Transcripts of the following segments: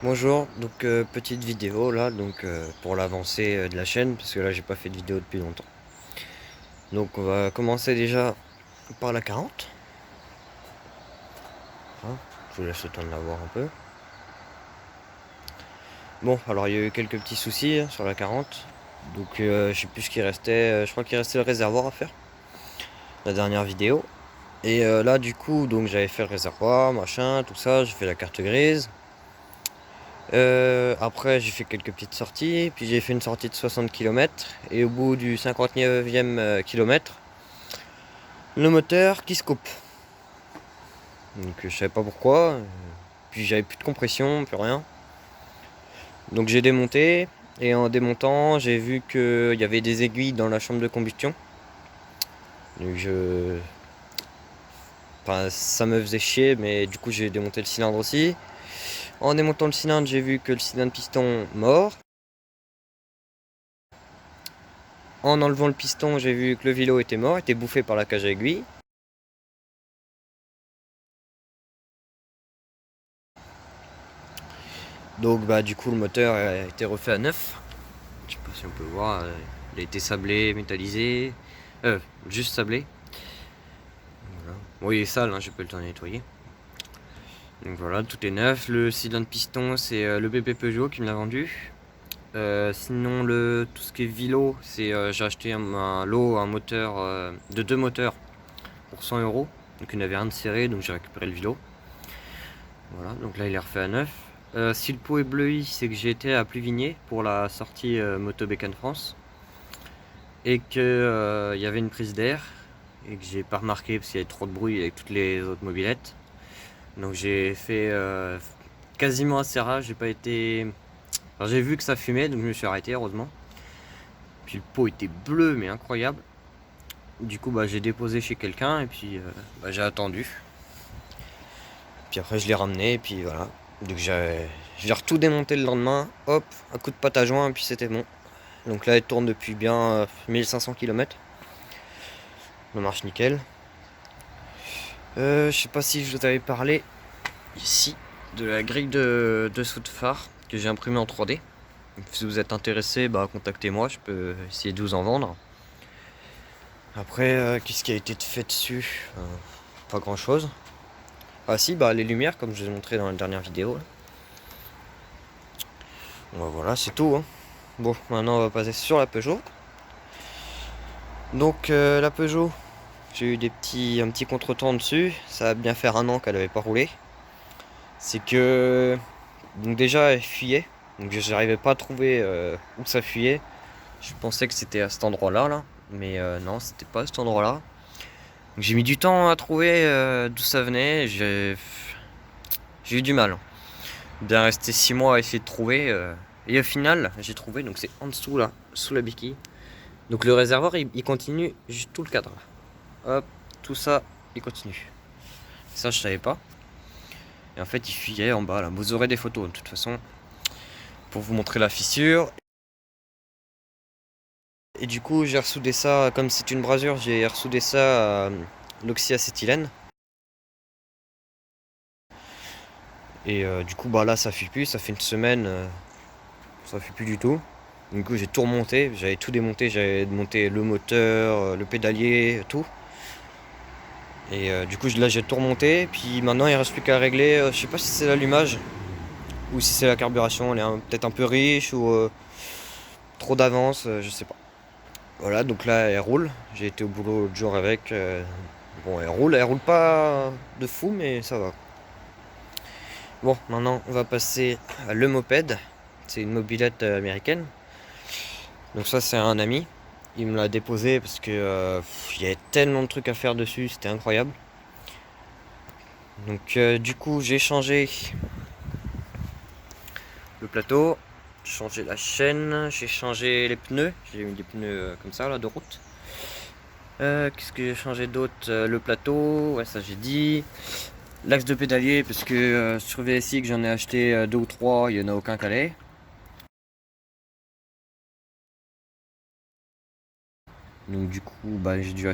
Bonjour, donc petite vidéo là, pour l'avancée de la chaîne, parce que là j'ai pas fait de vidéo depuis longtemps. Donc on va commencer déjà par la 40. Hein, je vous laisse le temps de la voir un peu. Bon, alors il y a eu quelques petits soucis sur la 40. Donc je sais plus ce qui restait, je crois qu'il restait le réservoir à faire, la dernière vidéo. Et là du coup, donc j'avais fait le réservoir, machin, tout ça, j'ai fait la carte grise. Après j'ai fait quelques petites sorties, puis j'ai fait une sortie de 60 km, et au bout du 59e kilomètre, le moteur qui se coupe. Donc je savais pas pourquoi, puis j'avais plus de compression, plus rien. Donc j'ai démonté, et en démontant j'ai vu qu'il y avait des aiguilles dans la chambre de combustion. Donc Enfin, ça me faisait chier, mais du coup j'ai démonté le cylindre aussi. En démontant le cylindre, j'ai vu que le cylindre piston mort. En enlevant le piston, j'ai vu que le vélo était mort, était bouffé par la cage à aiguille. Donc bah du coup le moteur a été refait à neuf. Je sais pas si on peut voir, il a été sablé, métallisé, juste sablé. Voilà. Bon, il est sale, hein, j'ai pas le temps de nettoyer. Donc voilà, tout est neuf. Le cylindre piston, c'est le bébé Peugeot qui me l'a vendu. Sinon, tout ce qui est vélo, c'est j'ai acheté un lot, un moteur de deux moteurs pour 100 €. Donc il n'y en avait un de serré, donc j'ai récupéré le vélo. Voilà, donc là il est refait à neuf. Si le pot est bleui, c'est que j'ai été à Pluvigné pour la sortie Moto Bécane France. Et que y avait une prise d'air. Et que j'ai pas remarqué parce qu'il y avait trop de bruit avec toutes les autres mobylettes. Donc j'ai fait quasiment un serrage, j'ai pas été. Enfin, j'ai vu que ça fumait, donc je me suis arrêté heureusement. Puis le pot était bleu mais incroyable. Du coup bah j'ai déposé chez quelqu'un et puis j'ai attendu. Puis après je l'ai ramené et puis voilà. Donc j'ai tout démonté le lendemain, hop, un coup de pâte à joint et puis c'était bon. Donc là elle tourne depuis bien 1500 km. Ça marche nickel. Je sais pas si je vous avais parlé ici de la grille de dessous de phare que j'ai imprimée en 3D. Donc, si vous êtes intéressé, bah contactez-moi, je peux essayer de vous en vendre. Après, qu'est-ce qui a été fait dessus? Pas grand chose. Ah si, bah les lumières comme je vous ai montré dans la dernière vidéo. Bon, bah, voilà, c'est tout. Hein. Bon, maintenant on va passer sur la Peugeot. Donc la Peugeot, j'ai eu un petit contretemps dessus. Ça va bien faire un an qu'elle n'avait pas roulé. C'est que donc déjà elle fuyait. Donc j'arrivais pas à trouver où ça fuyait. Je pensais que c'était à cet endroit-là, là. Mais non, c'était pas à cet endroit-là. Donc j'ai mis du temps à trouver d'où ça venait. J'ai eu du mal. Bien resté 6 mois à essayer de trouver. Et au final, j'ai trouvé. Donc c'est en dessous, là, sous la béquille. Donc le réservoir, il continue juste tout le cadre. Hop, tout ça, il continue. Ça, je savais pas. Et en fait, il fuyait en bas, là. Vous aurez des photos, de toute façon, pour vous montrer la fissure. Et du coup, j'ai ressoudé ça, comme c'est une brasure, j'ai ressoudé ça à l'oxyacétylène. Et du coup, bah là, ça fuit plus. Ça fait une semaine, ça fuit plus du tout. Du coup, j'ai tout remonté. J'avais tout démonté. J'avais démonté le moteur, le pédalier, tout. Et du coup, là, j'ai tout remonté. Puis maintenant, il reste plus qu'à régler. Je sais pas si c'est l'allumage ou si c'est la carburation. Elle est peut-être un peu riche ou trop d'avance. Je sais pas. Voilà, donc là, elle roule. J'ai été au boulot l'autre jour avec. Bon, elle roule pas de fou, mais ça va. Bon, maintenant, on va passer à le moped. C'est une mobilette américaine. Donc ça, c'est un ami. Il me l'a déposé parce que il y avait tellement de trucs à faire dessus, c'était incroyable. Donc du coup, j'ai changé le plateau, changé la chaîne, j'ai changé les pneus. J'ai mis des pneus comme ça là de route. Qu'est-ce que j'ai changé d'autre? Le plateau, ouais ça j'ai dit. L'axe de pédalier parce que sur VSI que j'en ai acheté deux ou trois, il n'y en a aucun qui allait. Donc du coup, bah, j'ai dû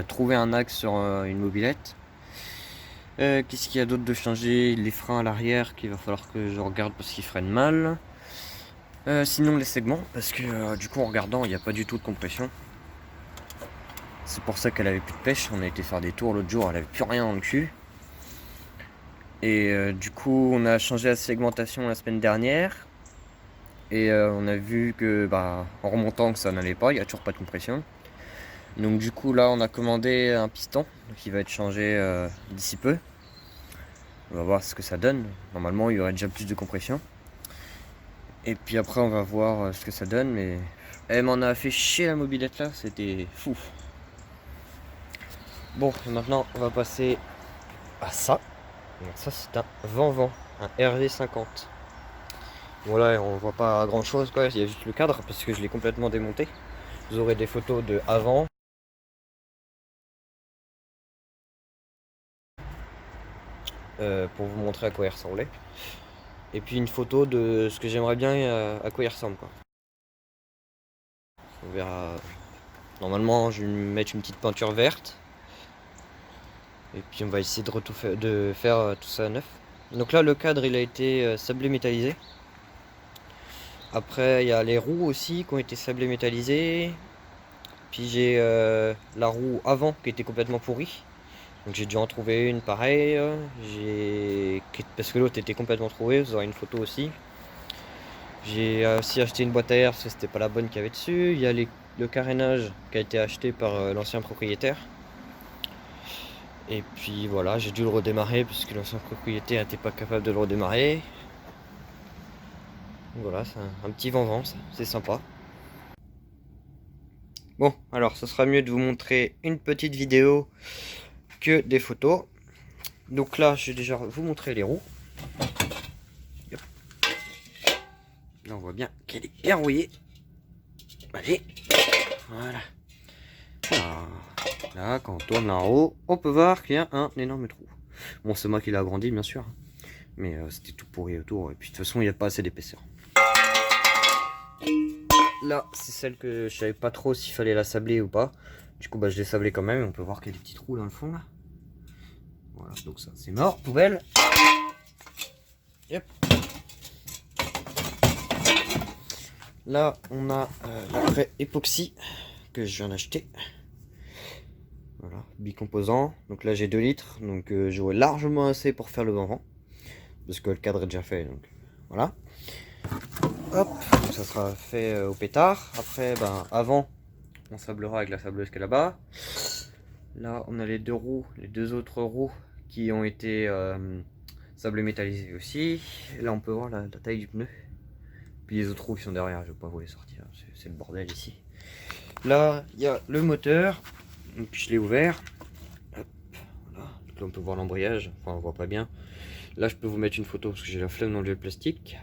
trouver un axe sur une mobilette. Qu'est-ce qu'il y a d'autre de changer? Les freins à l'arrière qu'il va falloir que je regarde parce qu'ils freinent mal. Sinon les segments, parce que du coup en regardant il n'y a pas du tout de compression. C'est pour ça qu'elle avait plus de pêche. On a été faire des tours l'autre jour, elle avait plus rien dans le cul. Et du coup on a changé la segmentation la semaine dernière. Et on a vu que en remontant que ça n'allait pas, il n'y a toujours pas de compression. Donc du coup là on a commandé un piston qui va être changé d'ici peu. On va voir ce que ça donne. Normalement il y aurait déjà plus de compression. Et puis après on va voir ce que ça donne. Mais elle m'en a fait chier la mobilette là, c'était fou. Bon, maintenant on va passer à ça. Donc ça c'est un Vent-Vent, un RV50. Voilà, on voit pas grand chose quoi, il y a juste le cadre parce que je l'ai complètement démonté. Vous aurez des photos de avant. Pour vous montrer à quoi il ressemblait. Et puis une photo de ce que j'aimerais bien à quoi il ressemble quoi. On verra. Normalement je vais lui mettre une petite peinture verte. Et puis on va essayer de faire tout ça à neuf. Donc là le cadre il a été sablé métallisé. Après il y a les roues aussi qui ont été sablées métallisées. Puis j'ai la roue avant qui était complètement pourrie. Donc j'ai dû en trouver une pareille. Parce que l'autre était complètement trouée, vous aurez une photo aussi. J'ai aussi acheté une boîte à air parce que c'était pas la bonne qu'il y avait dessus. Il y a le carénage qui a été acheté par l'ancien propriétaire. Et puis voilà, j'ai dû le redémarrer parce que l'ancien propriétaire n'était pas capable de le redémarrer. Donc voilà, c'est un petit Vent-Vent, c'est sympa. Bon, alors ce sera mieux de vous montrer une petite vidéo que des photos. Donc là, je vais déjà vous montrer les roues. Là, on voit bien qu'elle est bien rouillée. Allez, voilà. Ah, là, quand on tourne en haut, on peut voir qu'il y a un énorme trou. Bon, c'est moi qui l'ai agrandi, bien sûr. Mais c'était tout pourri autour. Et puis, de toute façon, il n'y a pas assez d'épaisseur. Là, c'est celle que je savais pas trop s'il fallait la sabler ou pas. Du coup, je l'ai sablée quand même. On peut voir qu'il y a des petits trous dans le fond, là. Voilà, donc ça, c'est mort. Poubelle. Yep. Là, on a la époxy que je viens d'acheter. Voilà, bicomposant. Donc là, j'ai 2 litres. Donc j'aurai largement assez pour faire le Vent-Vent. Parce que le cadre est déjà fait. Donc voilà. Hop, donc ça sera fait au pétard. Après, avant, on sablera avec la sableuse qui est là-bas. Là, on a les 2 roues, les 2 autres roues qui ont été sablées métallisées aussi. Et là, on peut voir la taille du pneu. Puis les autres roues qui sont derrière, je vais pas vous les sortir, c'est le bordel ici. Là, il y a le moteur, donc je l'ai ouvert. Hop, voilà. Donc là, on peut voir l'embrayage, enfin on voit pas bien. Là, je peux vous mettre une photo parce que j'ai la flemme d'enlever le plastique.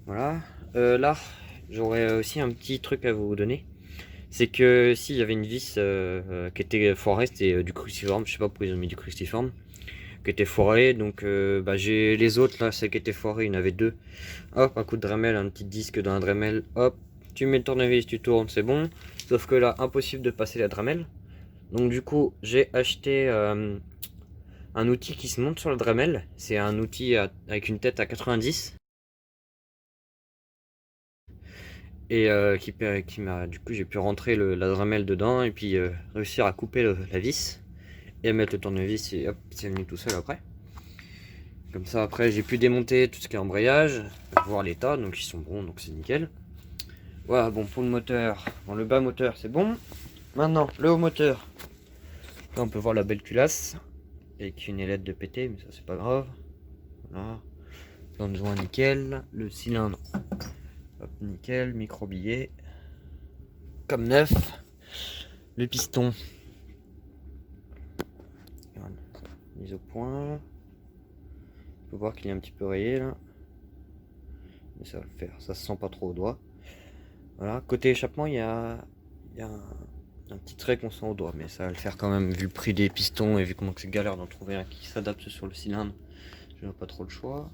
Voilà. Là, j'aurais aussi un petit truc à vous donner. C'est que s'il y avait une vis qui était foirée, c'était du cruciforme. Je sais pas pourquoi ils ont mis du cruciforme. Qui était foirée, donc j'ai les autres là, celles qui étaient foirées, il y en avait 2. Hop, un coup de Dremel, un petit disque d'un Dremel, hop, tu mets le tournevis, tu tournes, c'est bon. Sauf que là, impossible de passer la Dremel. Donc du coup, j'ai acheté un outil qui se monte sur le Dremel. C'est un outil avec une tête à 90. Et qui m'a, du coup, j'ai pu rentrer la Dremel dedans et puis réussir à couper la vis. Et à mettre le tournevis et hop, c'est venu tout seul après. Comme ça, après, j'ai pu démonter tout ce qui est embrayage, voir l'état, donc ils sont bons, donc c'est nickel. Voilà, bon, pour le moteur, bon, le bas moteur, c'est bon. Maintenant, le haut moteur. Là, on peut voir la belle culasse, avec une ailette de pété, mais ça, c'est pas grave. Voilà. Dans le joint, nickel. Le cylindre, hop, nickel. Micro-billet, comme neuf. Le piston, voilà, mise au point. On peut voir qu'il est un petit peu rayé là, mais ça va le faire, ça se sent pas trop au doigt. Voilà, côté échappement, il y a un petit trait qu'on sent au doigt, mais ça va le faire quand même vu le prix des pistons et vu comment c'est galère d'en trouver un qui s'adapte sur le cylindre. Je n'ai pas trop le choix.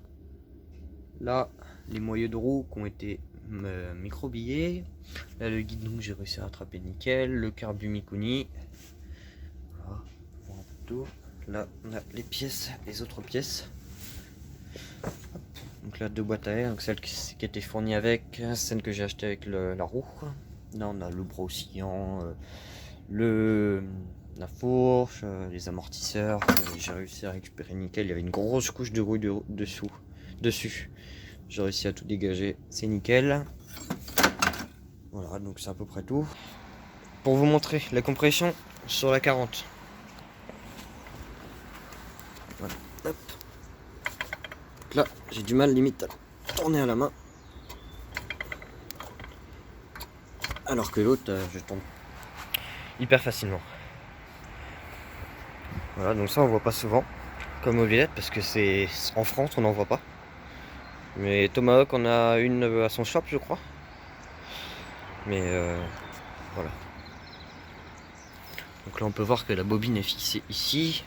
Là, les moyeux de roue qui ont été micro-billés. Là, le guidon que j'ai réussi à attraper nickel. Le carbu Mikuni. Voilà. tout. Là on a les pièces, les autres pièces. Donc là 2 boîtes à air, donc celle qui était fournie avec, celle que j'ai acheté avec la roue. Là on a le brossillon, la fourche, les amortisseurs. J'ai réussi à récupérer nickel. Il y avait une grosse couche de rouille dessus. J'ai réussi à tout dégager, c'est nickel. Voilà, donc c'est à peu près tout. Pour vous montrer la compression sur la 40. Voilà, hop. Donc là, j'ai du mal limite à tourner à la main. Alors que l'autre, je tourne hyper facilement. Voilà, donc ça on voit pas souvent comme mobilette parce que c'est en France on n'en voit pas. Mais Tomahawk on a une à son shop je crois. Mais voilà. Donc là on peut voir que la bobine est fixée ici.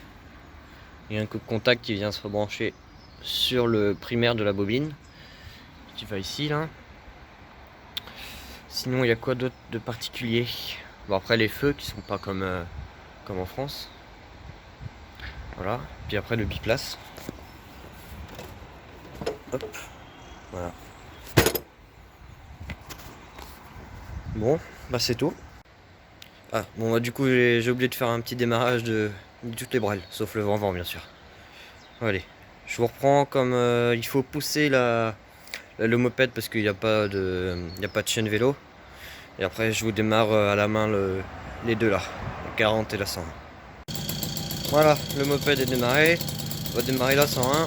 Il y a un coup de contact qui vient se rebrancher sur le primaire de la bobine. Qui va ici là. Sinon il y a quoi d'autre de particulier? Bon après les feux qui sont pas comme en France. Voilà. Puis après le biplace. Hop. Voilà. Bon, bah c'est tout. Ah, bon bah du coup j'ai oublié de faire un petit démarrage de toutes les brailes, sauf le vent bien sûr. Allez, je vous reprends comme il faut pousser le moped parce qu'il n'y a pas de chaîne vélo. Et après je vous démarre à la main les deux là, la 40 et la 101. Voilà, le moped est démarré. On va démarrer la 101.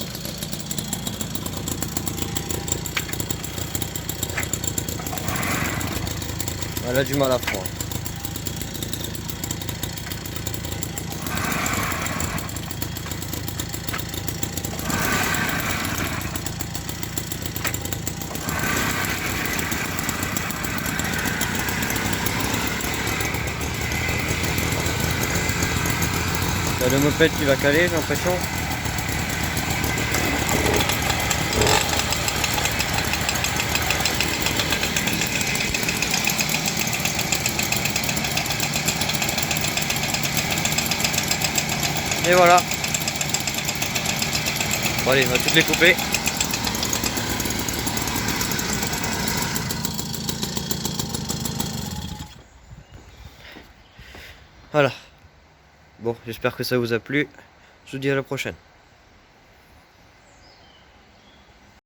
Elle a du mal à prendre. Il y a le moped qui va caler, j'ai l'impression. Et voilà. Bon allez, on va toutes les couper. Voilà. Bon, j'espère que ça vous a plu. Je vous dis à la prochaine.